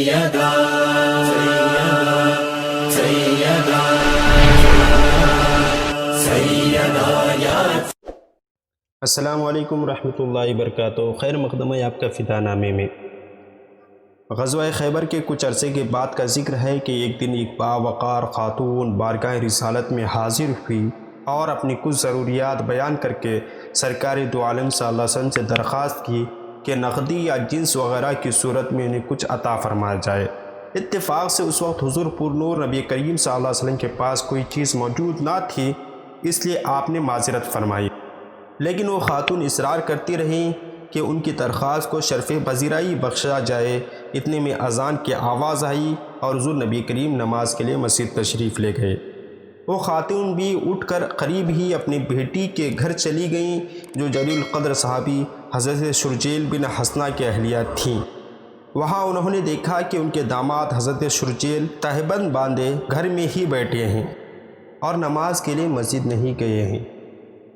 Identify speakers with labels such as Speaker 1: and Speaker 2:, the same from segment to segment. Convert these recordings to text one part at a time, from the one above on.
Speaker 1: سیدہ سیدہ سیدہ یا
Speaker 2: السلام علیکم ورحمۃ اللہ وبرکاتہ۔ خیر مقدم ہے آپ کا فدا نامے میں۔ غزوہ خیبر کے کچھ عرصے کے بعد کا ذکر ہے کہ ایک دن ایک باوقار خاتون بارگاہ رسالت میں حاضر ہوئی اور اپنی کچھ ضروریات بیان کر کے سرکار دو عالم صلی اللہ علیہ وسلم سے درخواست کی کہ نقدی یا جنس وغیرہ کی صورت میں انہیں کچھ عطا فرمایا جائے۔ اتفاق سے اس وقت حضور پر نور نبی کریم صلی اللہ علیہ وسلم کے پاس کوئی چیز موجود نہ تھی، اس لیے آپ نے معذرت فرمائی، لیکن وہ خاتون اصرار کرتی رہیں کہ ان کی درخواست کو شرف پذیرائی بخشا جائے۔ اتنے میں اذان کی آواز آئی اور حضور نبی کریم نماز کے لیے مسجد تشریف لے گئے۔ وہ خاتون بھی اٹھ کر قریب ہی اپنی بیٹی کے گھر چلی گئیں جو جلیل القدر صحابی حضرت شرجیل بن حسنہ کے اہلیہ تھیں۔ وہاں انہوں نے دیکھا کہ ان کے داماد حضرت شرجیل تہبند باندھے گھر میں ہی بیٹھے ہیں اور نماز کے لیے مسجد نہیں گئے ہیں۔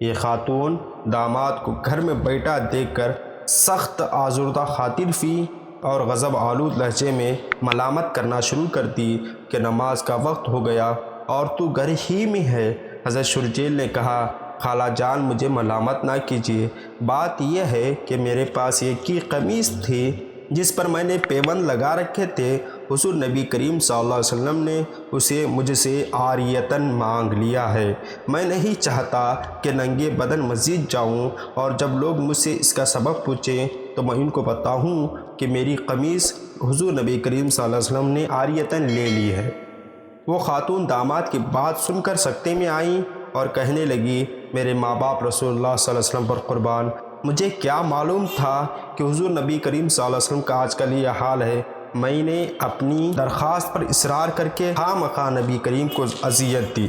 Speaker 2: یہ خاتون داماد کو گھر میں بیٹھا دیکھ کر سخت آزردہ خاطر ہوئی اور غضب آلود لہجے میں ملامت کرنا شروع کر دی کہ نماز کا وقت ہو گیا اور تو گھر ہی میں ہے۔ حضرت شرجیل نے کہا، خالہ جان مجھے ملامت نہ کیجیے، بات یہ ہے کہ میرے پاس ایک کی قمیص تھی جس پر میں نے پیوند لگا رکھے تھے، حضور نبی کریم صلی اللہ علیہ وسلم نے اسے مجھ سے عاریتاً مانگ لیا ہے۔ میں نہیں چاہتا کہ ننگے بدن مسجد جاؤں اور جب لوگ مجھ سے اس کا سبب پوچھیں تو میں ان کو بتاؤں کہ میری قمیص حضور نبی کریم صلی اللہ علیہ وسلم نے عاریتاً لے لی ہے۔ وہ خاتون داماد کی بات سن کر سکتے میں آئیں اور کہنے لگی، میرے ماں باپ رسول اللہ صلی اللہ علیہ وسلم پر قربان، مجھے کیا معلوم تھا کہ حضور نبی کریم صلی اللہ علیہ وسلم کا آج کل یہ حال ہے۔ میں نے اپنی درخواست پر اصرار کر کے خواہ مخواہ نبی کریم کو اذیت دی۔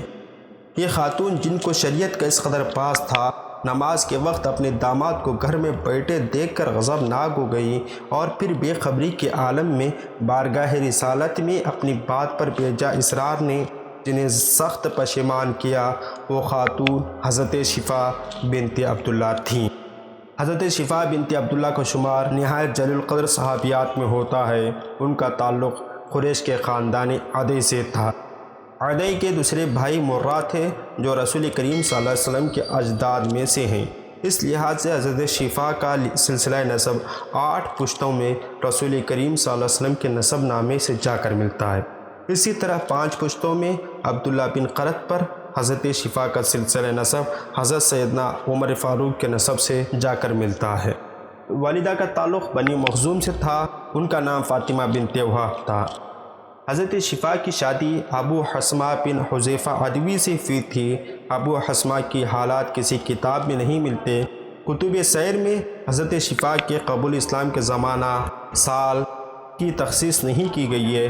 Speaker 2: یہ خاتون جن کو شریعت کا اس قدر پاس تھا، نماز کے وقت اپنے داماد کو گھر میں بیٹھے دیکھ کر غضبناک ہو گئی اور پھر بے خبری کے عالم میں بارگاہ رسالت میں اپنی بات پر بے جا اصرار نے جنہیں سخت پشیمان کیا۔ وہ خاتون حضرت شفا بنت عبداللہ تھیں۔ حضرت شفا بنت عبداللہ کا شمار نہایت جلیل القدر صحابیات میں ہوتا ہے۔ ان کا تعلق قریش کے خاندان عدی سے تھا۔ عدی کے دوسرے بھائی مرہ تھے جو رسول کریم صلی اللہ علیہ وسلم کے اجداد میں سے ہیں۔ اس لحاظ سے حضرت شفا کا سلسلہ نسب 8 پشتوں میں رسول کریم صلی اللہ علیہ وسلم کے نسب نامے سے جا کر ملتا ہے۔ اسی طرح 5 پشتوں میں عبداللہ بن قرط پر حضرت شفا کا سلسلہ نسب حضرت سیدنا عمر فاروق کے نسب سے جا کر ملتا ہے۔ والدہ کا تعلق بنی مخزوم سے تھا، ان کا نام فاطمہ بنت وہب تھا۔ حضرت شفا کی شادی ابو حسمہ بن حذیفہ عدوی سے ہوئی تھی۔ ابو حسمہ کی حالات کسی کتاب میں نہیں ملتے۔ کتب سیر میں حضرت شفا کے قبول اسلام کے زمانہ سال کی تخصیص نہیں کی گئی ہے،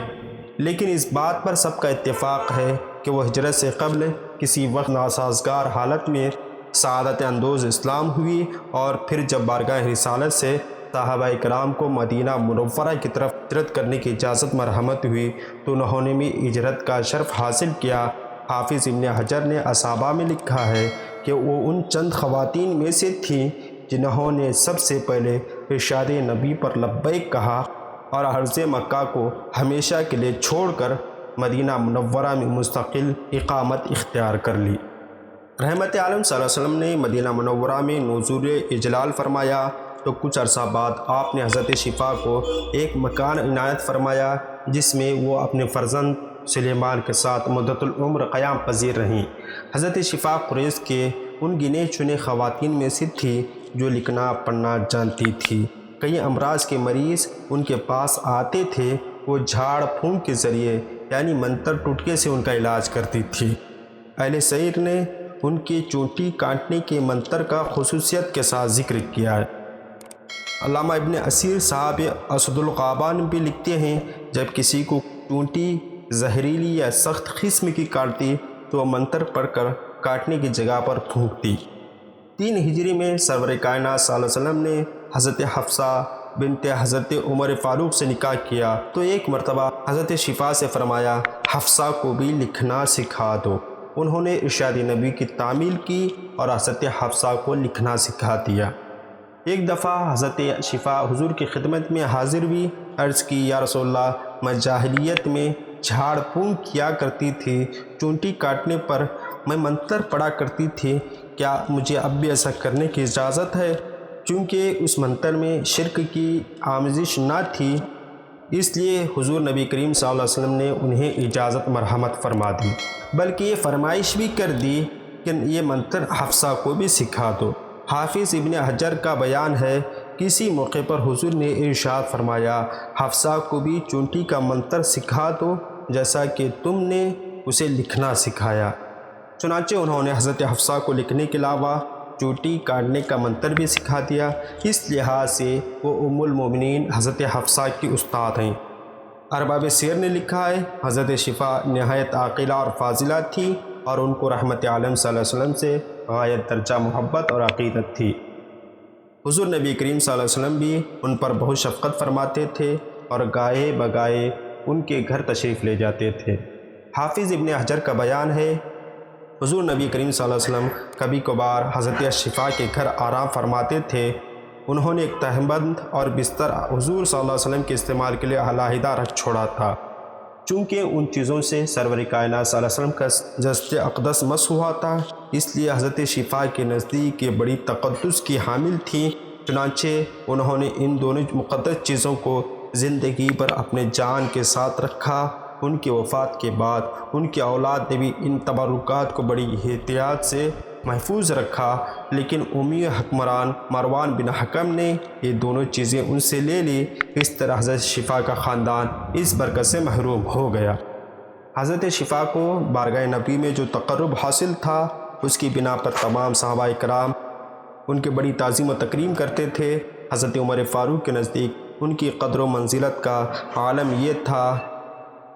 Speaker 2: لیکن اس بات پر سب کا اتفاق ہے کہ وہ ہجرت سے قبل کسی وقت ناسازگار حالت میں سعادت اندوز اسلام ہوئی اور پھر جب بارگاہ رسالت سے صحابہ کرام کو مدینہ منورہ کی طرف ہجرت کرنے کی اجازت مرحمت ہوئی تو انہوں نے بھی ہجرت کا شرف حاصل کیا۔ حافظ ابن حجر نے اصابہ میں لکھا ہے کہ وہ ان چند خواتین میں سے تھیں جنہوں نے سب سے پہلے ارشاد نبی پر لبیک کہا اور عرض مکہ کو ہمیشہ کے لیے چھوڑ کر مدینہ منورہ میں مستقل اقامت اختیار کر لی۔ رحمت عالم صلی اللہ علیہ وسلم نے مدینہ منورہ میں نزول اجلال فرمایا تو کچھ عرصہ بعد آپ نے حضرت شفا کو ایک مکان عنایت فرمایا جس میں وہ اپنے فرزند سلیمان کے ساتھ مدت العمر قیام پذیر رہیں۔ حضرت شفا قریش کے ان گنے چنے خواتین میں سے تھی جو لکھنا پڑھنا جانتی تھی۔ کئی امراض کے مریض ان کے پاس آتے تھے، وہ جھاڑ پھونک کے ذریعے یعنی منتر ٹوٹکے سے ان کا علاج کرتی تھی۔ اہل سیر نے ان کی چونٹی کاٹنے کے منتر کا خصوصیت کے ساتھ ذکر کیا ہے۔ علامہ ابن اسیر صاحب اسد الغابان بھی لکھتے ہیں، جب کسی کو چونٹی زہریلی یا سخت قسم کی کاٹتی تو وہ منتر پڑھ کر کاٹنے کی جگہ پر پھونکتی۔ 3 ہجری میں سرور کائنات صلی اللہ علیہ وسلم نے حضرت حفصہ بنت حضرت عمر فاروق سے نکاح کیا تو ایک مرتبہ حضرت شفا سے فرمایا، حفصہ کو بھی لکھنا سکھا دو۔ انہوں نے ارشاد نبی کی تعمیل کی اور حضرت حفصہ کو لکھنا سکھا دیا۔ ایک دفعہ حضرت شفا حضور کی خدمت میں حاضر ہوئی، عرض کی، یا رسول اللہ، میں جاہلیت میں جھاڑ پھونک کیا کرتی تھی، چونٹی کاٹنے پر میں منتر پڑھا کرتی تھی، کیا مجھے اب بھی ایسا کرنے کی اجازت ہے؟ چونکہ اس منتر میں شرک کی آمیزش نہ تھی، اس لیے حضور نبی کریم صلی اللہ علیہ وسلم نے انہیں اجازت مرحمت فرما دی، بلکہ یہ فرمائش بھی کر دی کہ یہ منتر حفصہ کو بھی سکھا دو۔ حافظ ابن حجر کا بیان ہے، کسی موقع پر حضور نے ارشاد فرمایا، حفصہ کو بھی چونٹی کا منتر سکھا دو جیسا کہ تم نے اسے لکھنا سکھایا۔ چنانچہ انہوں نے حضرت حفصہ کو لکھنے کے علاوہ چونٹی کاٹنے کا منتر بھی سکھا دیا۔ اس لحاظ سے وہ ام المومنین حضرت حفصہ کی استاد ہیں۔ ارباب سیر نے لکھا ہے، حضرت شفا نہایت عاقلہ اور فاضلہ تھی اور ان کو رحمت عالم صلی اللہ علیہ وسلم سے غایت درجہ محبت اور عقیدت تھی۔ حضور نبی کریم صلی اللہ علیہ وسلم بھی ان پر بہت شفقت فرماتے تھے اور گائے بگائے ان کے گھر تشریف لے جاتے تھے۔ حافظ ابن حجر کا بیان ہے، حضور نبی کریم صلی اللہ علیہ وسلم کبھی کبھار حضرت شفا کے گھر آرام فرماتے تھے۔ انہوں نے ایک تہبند اور بستر حضور صلی اللہ علیہ وسلم کے استعمال کے لیے علیحدہ رکھ چھوڑا تھا، چونکہ ان چیزوں سے سرور کائنات صلی اللہ علیہ وسلم کا جسد اقدس مس ہوا تھا، اس لیے حضرت شفا کے نزدیک یہ بڑی تقدس کی حامل تھیں۔ چنانچہ انہوں نے ان دونوں مقدس چیزوں کو زندگی پر اپنے جان کے ساتھ رکھا۔ ان کی وفات کے بعد ان کی اولاد نے بھی ان تبرکات کو بڑی احتیاط سے محفوظ رکھا، لیکن امی حکمران مروان بن حکم نے یہ دونوں چیزیں ان سے لے لی۔ اس طرح حضرت شفا کا خاندان اس برکت سے محروم ہو گیا۔ حضرت شفا کو بارگاہ نبی میں جو تقرب حاصل تھا، اس کی بنا پر تمام صحابہ کرام ان کی بڑی تعظیم و تکریم کرتے تھے۔ حضرت عمر فاروق کے نزدیک ان کی قدر و منزلت کا عالم یہ تھا،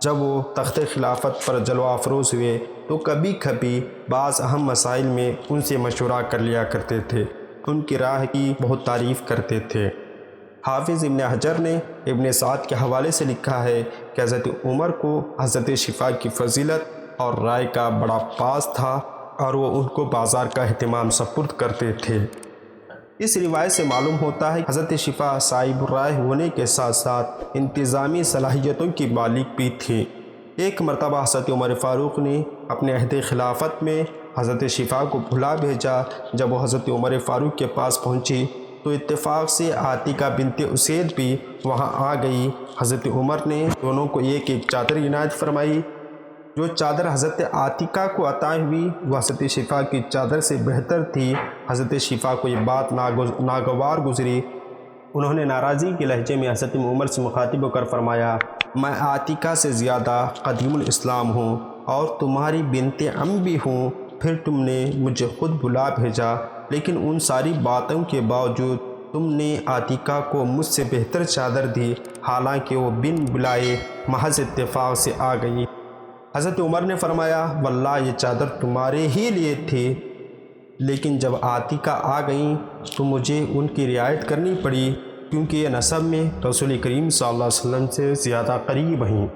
Speaker 2: جب وہ تخت خلافت پر جلوہ افروز ہوئے تو کبھی کبھی بعض اہم مسائل میں ان سے مشورہ کر لیا کرتے تھے، ان کی راہ کی بہت تعریف کرتے تھے۔ حافظ ابن حجر نے ابن سعد کے حوالے سے لکھا ہے کہ حضرت عمر کو حضرت شفا کی فضیلت اور رائے کا بڑا پاس تھا اور وہ ان کو بازار کا اہتمام سپرد کرتے تھے۔ اس روایت سے معلوم ہوتا ہے کہ حضرت شفا صاحب رائے ہونے کے ساتھ ساتھ انتظامی صلاحیتوں کی مالک بھی تھی۔ ایک مرتبہ حضرت عمر فاروق نے اپنے عہد خلافت میں حضرت شفا کو بھلا بھیجا۔ جب وہ حضرت عمر فاروق کے پاس پہنچی تو اتفاق سے عاتکہ بنت اسید بھی وہاں آ گئی۔ حضرت عمر نے دونوں کو ایک ایک چادر عنایت فرمائی۔ جو چادر حضرت عاتکہ کو عطا ہوئی وہ حضرت شفا کی چادر سے بہتر تھی۔ حضرت شفا کو یہ بات ناگوار گزری۔ انہوں نے ناراضی کے لہجے میں حضرت عمر سے مخاطب ہو کر فرمایا، میں عاتکہ سے زیادہ قدیم الاسلام ہوں اور تمہاری بنت عم بھی ہوں، پھر تم نے مجھے خود بلا بھیجا، لیکن ان ساری باتوں کے باوجود تم نے عاتکہ کو مجھ سے بہتر چادر دی، حالانکہ وہ بن بلائے محض اتفاق سے آ گئی۔ حضرت عمر نے فرمایا، واللہ یہ چادر تمہارے ہی لیے تھی، لیکن جب عاتکہ آ گئیں تو مجھے ان کی رعایت کرنی پڑی، کیونکہ یہ نسب میں رسول کریم صلی اللہ علیہ وسلم سے زیادہ قریب ہیں۔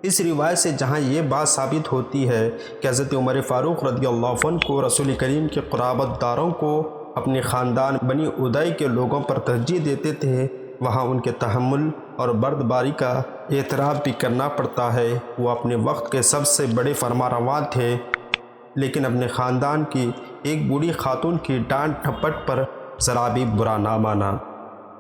Speaker 2: اس روایت سے جہاں یہ بات ثابت ہوتی ہے کہ حضرت عمر فاروق رضی اللہ عنہ کو رسول کریم کے قرابت داروں کو اپنے خاندان بنی ادائی کے لوگوں پر ترجیح دیتے تھے، وہاں ان کے تحمل اور بردباری کا اعتراف بھی کرنا پڑتا ہے۔ وہ اپنے وقت کے سب سے بڑے فرمانروا تھے، لیکن اپنے خاندان کی ایک بوڑھی خاتون کی ڈانٹ ٹھپٹ پر ذرا بھی برا نہ مانا۔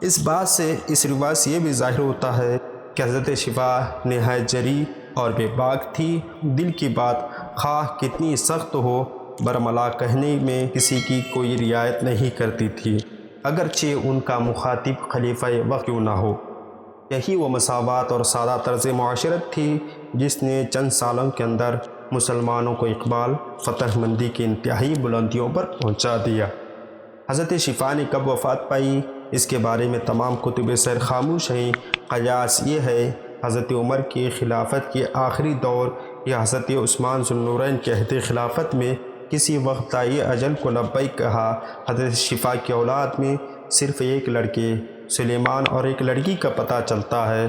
Speaker 2: اس بات سے اس روایت سے یہ بھی ظاہر ہوتا ہے کہ حضرت شفا نہایت جری اور بے باک تھی۔ دل کی بات خواہ کتنی سخت ہو، برملا کہنے میں کسی کی کوئی رعایت نہیں کرتی تھی، اگرچہ ان کا مخاطب خلیفہ وقت کیوں نہ ہو۔ یہی وہ مساوات اور سادہ طرز معاشرت تھی جس نے چند سالوں کے اندر مسلمانوں کو اقبال فتح مندی کی انتہائی بلندیوں پر پہنچا دیا۔ حضرت شفا نے کب وفات پائی، اس کے بارے میں تمام کتب سیر خاموش ہیں۔ قیاس یہ ہے، حضرت عمر کی خلافت کے آخری دور یا حضرت عثمان ذو النورین کے عہد خلافت میں کسی وقت دائی اجل کو لبیک کہا۔ حضرت شفا کی اولاد میں صرف ایک لڑکے سلیمان اور ایک لڑکی کا پتہ چلتا ہے،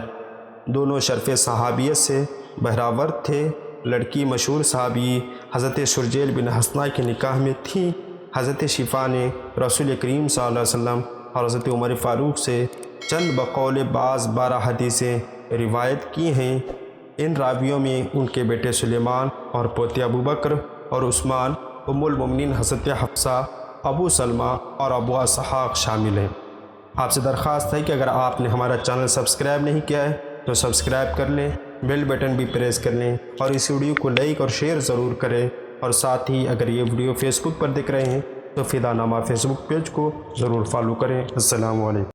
Speaker 2: دونوں شرف صحابیت سے بہراور تھے۔ لڑکی مشہور صحابی حضرت شرجیل بن حسنہ کے نکاح میں تھی۔ حضرت شفا نے رسول کریم صلی اللہ علیہ وسلم اور حضرت عمر فاروق سے چند بقول بعض 12 حدیثیں روایت کی ہیں۔ ان راویوں میں ان کے بیٹے سلیمان اور پوتے ابو بکر اور عثمان، ام المومنین حضرت حفصہ، ابو سلمہ اور ابو اسحاق شامل ہیں۔ آپ سے درخواست ہے کہ اگر آپ نے ہمارا چینل سبسکرائب نہیں کیا ہے تو سبسکرائب کر لیں، بیل بٹن بھی پریس کر لیں اور اس ویڈیو کو لائک اور شیئر ضرور کریں، اور ساتھ ہی اگر یہ ویڈیو فیس بک پر دیکھ رہے ہیں تو فدا نامہ فیس بک پیج کو ضرور فالو کریں۔ السلام علیکم۔